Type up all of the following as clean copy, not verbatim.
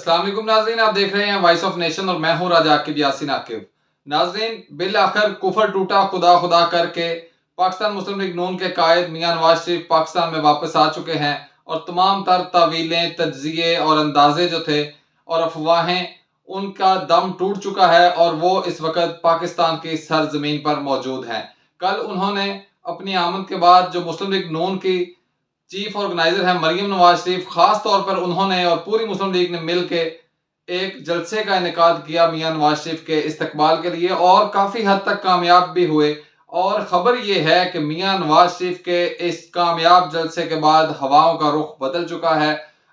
अस्सलाम वालेकुम नाज़रीन, आप देख रहे हैं वॉइस ऑफ नेशन और मैं हूं राजा आकिब यासीन आकिब। नाज़रीन, बिल आखिर कुफर टूटा खुदा खुदा करके पाकिस्तान मुस्लिम लीग नून के कायद मियां नवाज शरीफ पाकिस्तान में वापस आ चुके हैं और तमाम तर तावीलें, तज्जिए और अंदाजे जो थे और अफवाहें, उनका दम टूट चुका है और वो इस वक्त पाकिस्तान की सरजमीन पर मौजूद हैं। कल उन्होंने अपनी आमद के बाद जो मुस्लिम लीग नून की चीफ ऑर्गेनाइजर है मरियम नवाज शरीफ, खास तौर पर उन्होंने और पूरी मुस्लिम लीग ने मिल के एक जलसे का इनेकाद किया मियां नवाज शरीफ के इस्तकबाल के लिए और काफ़ी हद तक कामयाब भी हुए। और ख़बर ये है कि मियां नवाज शरीफ के इस कामयाब जलसे के बाद हवाओं का रुख बदल चुका है।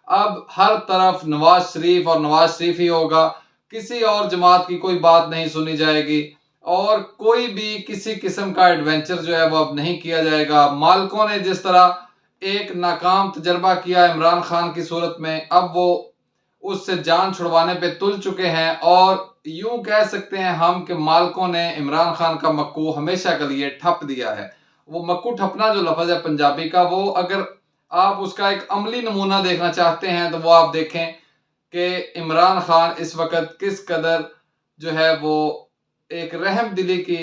अब हर तरफ नवाज शरीफ और नवाज शरीफ ही होगा, किसी और जमात की कोई बात नहीं सुनी जाएगी और कोई भी किसी किस्म का एडवेंचर जो है वो अब नहीं किया जाएगा। मालिकों ने जिस तरह एक नाकाम तजर्बा किया इमरान खान की सूरत में, अब वो उससे जान छुड़वाने पे तुल चुके हैं और यूं कह सकते हैं हम कि मालिकों ने इमरान खान का मक्कू हमेशा के लिए ठप दिया है। वो मक्कू ठपना जो लफ्ज़ है पंजाबी का, वो अगर आप उसका एक अमली नमूना देखना चाहते हैं तो वो आप देखें कि इमरान खान इस वक्त किस कदर जो है वो एक रहम दिली की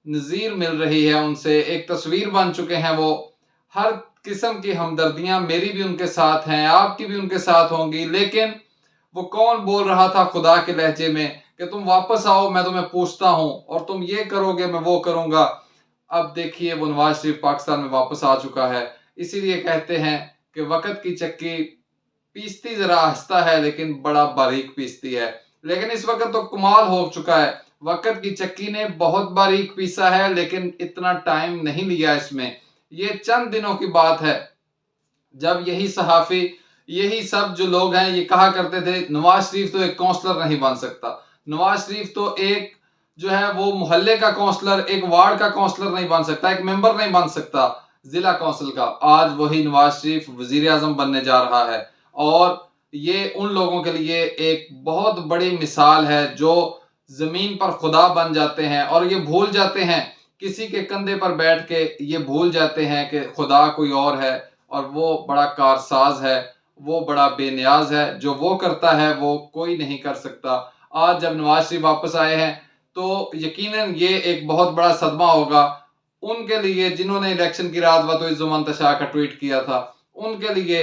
नज़ीर मिल रही है, उनसे एक तस्वीर बन चुके हैं। वो हर किस्म की हमदर्दियां मेरी भी उनके साथ हैं, आपकी भी उनके साथ होंगी, लेकिन वो कौन बोल रहा था खुदा के लहजे में कि तुम वापस आओ, मैं तुम्हें पूछता हूं और तुम ये करोगे मैं वो करूंगा। अब देखिए वो नवाज शरीफ पाकिस्तान में वापस आ चुका है। इसीलिए कहते हैं कि वक्त की चक्की पीसती जरा आहिस्ता है लेकिन बड़ा बारीक पीसती है। लेकिन इस वक्त तो कमाल हो चुका है, वक्त की चक्की ने बहुत बारीक पीसा है लेकिन इतना टाइम नहीं लिया इसमें। ये चंद दिनों की बात है जब यही सहाफ़ी, यही सब जो लोग हैं ये कहा करते थे नवाज शरीफ तो एक काउंसलर नहीं बन सकता, नवाज शरीफ तो एक जो है वो मोहल्ले का काउंसलर, एक वार्ड का काउंसलर नहीं बन सकता, एक मेंबर नहीं बन सकता जिला काउंसिल का। आज वही नवाज शरीफ वजीर आजम बनने जा रहा है और ये उन लोगों के लिए एक बहुत बड़ी मिसाल है जो जमीन पर खुदा बन जाते हैं और ये भूल जाते हैं, किसी के कंधे पर बैठ के ये भूल जाते हैं कि खुदा कोई और है और वो बड़ा कारसाज है, वो बड़ा बेनियाज है, जो वो करता है वो कोई नहीं कर सकता। आज जब नवाज शरीफ वापस आए हैं तो यकीनन ये एक बहुत बड़ा सदमा होगा उनके लिए जिन्होंने इलेक्शन की रात वतुइज़्ज़ुमंतशा का ट्वीट किया था, उनके लिए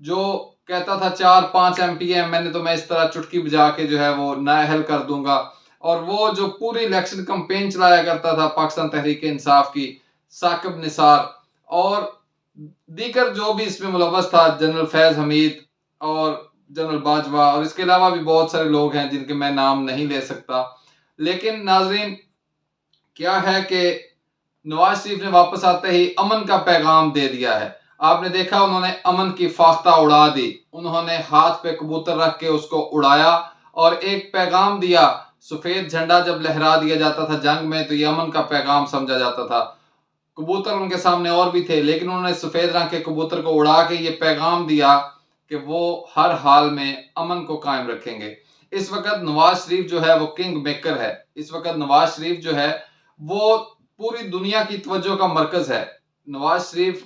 जो कहता था 4-5 MP है मैं इस तरह चुटकी बजा के जो है वो नाअहल कर दूंगा, और वो जो पूरी इलेक्शन कैंपेन चलाया करता था पाकिस्तान तहरीक इंसाफ की, साकिब निसार और दीगर जो भी इसमें मुलव्वस था, जनरल फैज हमीद और जनरल बाजवा, और इसके अलावा भी बहुत सारे लोग हैं जिनके मैं नाम नहीं ले सकता। लेकिन नाजरीन क्या है कि नवाज शरीफ ने वापस आते ही अमन का पैगाम दे दिया है। आपने देखा उन्होंने अमन की फाख्ता उड़ा दी, उन्होंने हाथ पे कबूतर रख के उसको उड़ाया और एक पैगाम दिया। सफेद झंडा जब लहरा दिया जाता था जंग में तो ये अमन का पैगाम समझा जाता था। कबूतर उनके सामने और भी थे लेकिन उन्होंने सफेद रंग के कबूतर को उड़ा के ये पैगाम दिया कि वो हर हाल में अमन को कायम रखेंगे। इस वक्त नवाज शरीफ जो है वो किंग मेकर है। इस वक्त नवाज शरीफ जो है वो पूरी दुनिया की तवज्जो का मरकज है। नवाज शरीफ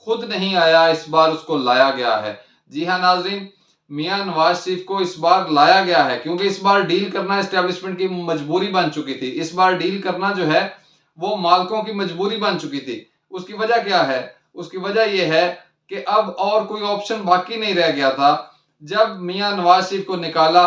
खुद नहीं आया, इस बार उसको लाया गया है। जी हाँ नाजरीन, मियां नवाज शरीफ को इस बार लाया गया है क्योंकि इस बार डील करना एस्टेब्लिशमेंट की मजबूरी बन चुकी थी। इस बार डील करना जो है वो मालिकों की मजबूरी बन चुकी थी। उसकी वजह क्या है? उसकी वजह यह है कि अब और कोई ऑप्शन बाकी नहीं रह गया था। जब मियां नवाज शरीफ को निकाला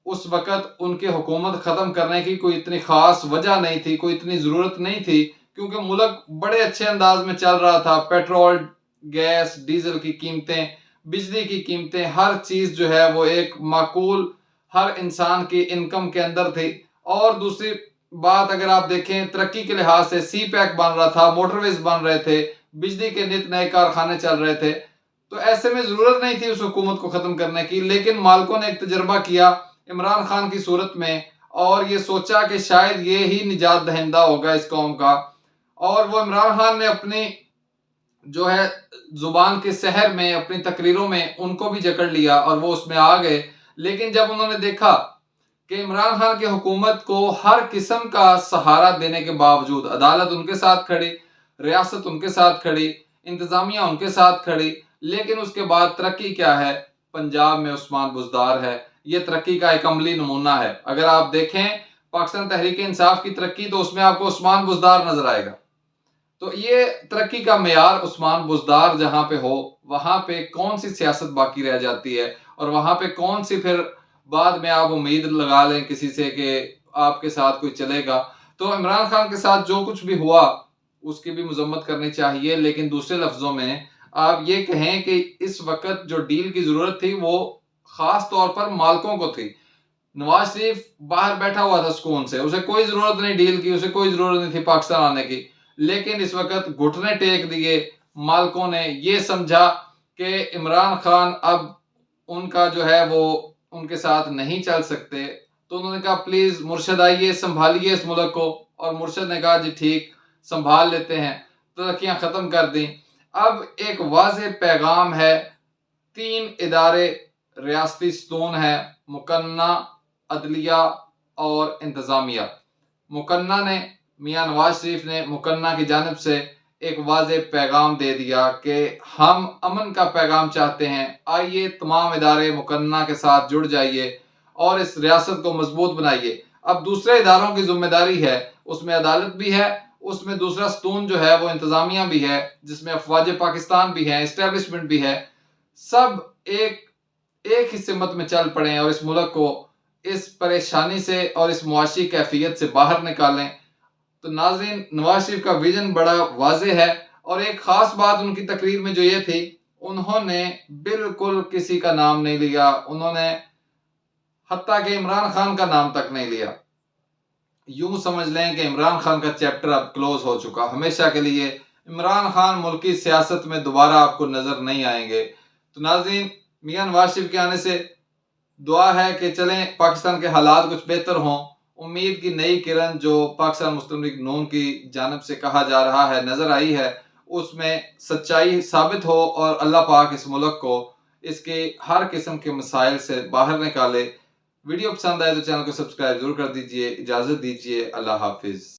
उस वक्त उनकी हुकूमत ख़त्म करने की कोई इतनी ख़ास वजह नहीं थी, कोई इतनी ज़रूरत नहीं थी क्योंकि मुल्क बड़े अच्छे अंदाज में चल रहा था। पेट्रोल, गैस, डीजल की कीमतें, बिजली की कीमतें, हर चीज़ जो है वो एक माकूल हर इंसान की इनकम के अंदर थी। और दूसरी बात अगर आप देखें तरक्की के लिहाज से सी पैक बन रहा था, मोटरवेज बन रहे थे, बिजली के नित नए कारखाने चल रहे थे, तो ऐसे में ज़रूरत नहीं थी उस हुकूमत को ख़त्म करने की। लेकिन मालिकों ने एक तजर्बा किया इमरान खान की सूरत में और ये सोचा कि शायद ये ही निजात दहिंदा होगा इस कौम का, और वो इमरान खान ने अपनी जो है जुबान के सहर में, अपनी तकरीरों में उनको भी जकड़ लिया और वो उसमें आ गए। लेकिन जब उन्होंने देखा कि इमरान खान की हुकूमत को हर किस्म का सहारा देने के बावजूद अदालत उनके साथ खड़ी, रियासत उनके साथ खड़ी, इंतजामिया उनके साथ खड़ी, लेकिन उसके बाद तरक्की क्या है? पंजाब में उस्मान बुज़दार है। ये तरक्की का एक अमली नमूना है। अगर आप देखें पाकिस्तान तहरीक इंसाफ की तरक्की तो उसमें आपको उस्मान बुज़दार नजर आएगा। तो ये तरक्की का मेयार उस्मान बुज़दार जहां पे हो, वहां पे कौन सी सियासत बाकी रह जाती है और वहां पे कौन सी फिर बाद में आप उम्मीद लगा लें किसी से कि आपके साथ कोई चलेगा। तो इमरान खान के साथ जो कुछ भी हुआ उसकी भी मजम्मत करनी चाहिए, लेकिन दूसरे लफ्जों में आप ये कहें कि इस वक्त जो डील की जरूरत थी वो खास तौर पर मालिकों को थी। नवाज शरीफ बाहर बैठा हुआ था सुकून से, उसे कोई जरूरत नहीं डील की, उसे कोई जरूरत नहीं थी पाकिस्तान आने की, लेकिन इस वक्त घुटने टेक दिए मालिकों ने। ये समझा कि इमरान खान अब उनका जो है वो उनके साथ नहीं चल सकते, तो उन्होंने कहा प्लीज मुर्शद आइए संभालिए इस मुल्क को, और मुर्शद ने कहा जी ठीक संभाल लेते हैं, तरक्कियां खत्म कर दी। अब एक वाज़ेह पैगाम है, 3 इदारे रियासती सतून है, मुकन्ना, अदलिया और इंतजामिया। मुकन्ना ने मियां नवाज शरीफ ने मुकन्ना की जानिब से एक वाज़ेह पैगाम दे दिया कि हम अमन का पैगाम चाहते हैं, आइए तमाम इदारे मुकन्ना के साथ जुड़ जाइए और इस रियासत को मजबूत बनाइए। अब दूसरे इदारों की जिम्मेदारी है, उसमें अदालत भी है, उसमें दूसरा सतून जो है वो इंतजामिया भी है, जिसमें अफवाज पाकिस्तान भी है, एस्टेब्लिशमेंट भी है। सब एक ही सिमत में चल पड़े और इस मुल्क को इस परेशानी से और इस मुआशी कैफियत से बाहर निकालें। तो नाज़रीन, नवाज शरीफ का विजन बड़ा वाज़ेह है, और एक खास बात उनकी तकरीर में जो ये थी, उन्होंने बिल्कुल किसी का नाम नहीं लिया, उन्होंने हत्ता कि इमरान खान का नाम तक नहीं लिया। यूं समझ लें कि इमरान खान का चैप्टर अब क्लोज हो चुका हमेशा के लिए। इमरान खान मुल्की सियासत में दोबारा आपको नजर नहीं आएंगे। तो नाज़रीन, मियां नवाज शरीफ के आने से दुआ है कि चलें पाकिस्तान के हालात कुछ बेहतर हों। उम्मीद की नई किरण जो पाकिस्तान मुस्लिम लीग नून की जानिब से कहा जा रहा है नजर आई है, उसमें सच्चाई साबित हो और अल्लाह पाक इस मुल्क को इसके हर किस्म के मसाइल से बाहर निकाले। वीडियो पसंद आए तो चैनल को सब्सक्राइब जरूर कर दीजिए। इजाजत दीजिए, अल्लाह हाफिज।